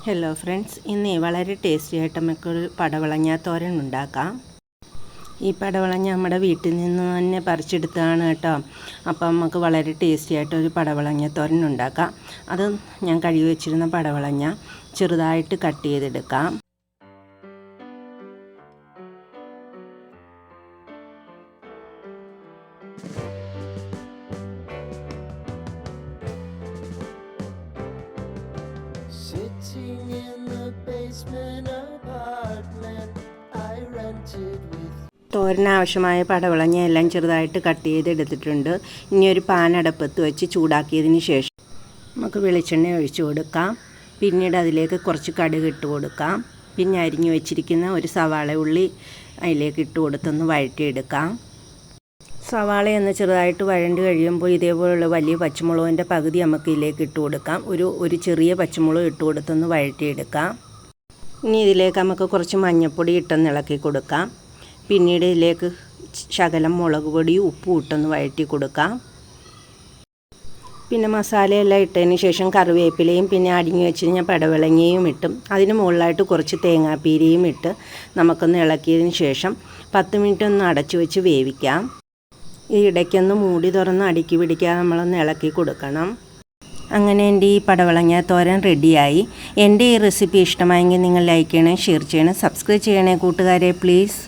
Hello friends, ഇന്ന് വളരെ tasty ആയിട്ട് നമുക്കൊരു പടവളങ്ങ തോരൻ ഉണ്ടാക്കാം. ഈ പടവളങ്ങ നമ്മുടെ വീട്ടിൽ നിന്ന് തന്നെ പറിച്ചെടുത്തതാണ് കേട്ടോ. അപ്പം നമുക്ക് വളരെ ടേസ്റ്റി ആയിട്ടൊരു പടവളങ്ങ തോരൻ ഉണ്ടാക്കാം. അത് ഞാൻ കഴുകി വെച്ചിരുന്ന പടവളങ്ങ ചെറുതായിട്ട് കട്ട് ചെയ്തെടുക്കാം. Sitting in the basement apartment I rented with. തോരനാവശ്യമായ പടവളങ്ങ എല്ലാം ചെറുതായിട്ട് കട്ട് ചെയ്തെടുത്തിട്ടുണ്ട്. ഇനി ഒരു പാൻ അടുപ്പത്ത് വെച്ച് ചൂടാക്കിയതിന് ശേഷം നമുക്ക് വെളിച്ചെണ്ണ ഒഴിച്ചു കൊടുക്കാം. പിന്നീട് അതിലേക്ക് കുറച്ച് കടുക് ഇട്ട് കൊടുക്കാം. പിന്നെ അരിഞ്ഞു വെച്ചിരിക്കുന്ന ഒരു സവാള ഉള്ളി അതിലേക്ക് ഇട്ട് കൊടുത്തൊന്ന് വഴറ്റിയെടുക്കാം. സവാളയൊന്ന് ചെറുതായിട്ട് വഴണ്ട് കഴിയുമ്പോൾ ഇതേപോലുള്ള വലിയ പച്ചമുളകിൻ്റെ പകുതി നമുക്ക് ഇതിലേക്ക് ഇട്ട് കൊടുക്കാം. ഒരു ചെറിയ പച്ചമുളക് ഇട്ട് കൊടുത്തൊന്ന് വഴറ്റിയെടുക്കാം. ഇനി ഇതിലേക്ക് നമുക്ക് കുറച്ച് മഞ്ഞൾപ്പൊടി ഇട്ടൊന്ന് ഇളക്കി കൊടുക്കാം. പിന്നീട് ഇതിലേക്ക് ശകലം മുളക് പൊടിയും ഉപ്പും ഇട്ടൊന്ന് വഴറ്റി കൊടുക്കാം. പിന്നെ മസാലയെല്ലാം ഇട്ടതിന് ശേഷം കറിവേപ്പിലയും പിന്നെ അരിഞ്ഞു വെച്ചിരുന്ന പടവളങ്ങയും ഇട്ടും അതിന് മുകളിലായിട്ട് കുറച്ച് തേങ്ങാപ്പീരയും ഇട്ട് നമുക്കൊന്ന് ഇളക്കിയതിന് ശേഷം 10 മിനിറ്റ് ഒന്ന് അടച്ചു വെച്ച് വേവിക്കാം. ഈ ഇടയ്ക്കൊന്ന് മൂടി തുറന്ന് അടുക്കി പിടിക്കാതെ നമ്മളൊന്ന് ഇളക്കി കൊടുക്കണം. അങ്ങനെ എൻ്റെ ഈ പടവളങ്ങ തോരൻ റെഡിയായി. എൻ്റെ ഈ റെസിപ്പി ഇഷ്ടമായെങ്കിൽ നിങ്ങൾ ലൈക്ക് ചെയ്യണം, ഷെയർ ചെയ്യണം, സബ്സ്ക്രൈബ് ചെയ്യണേ കൂട്ടുകാരെ പ്ലീസ്.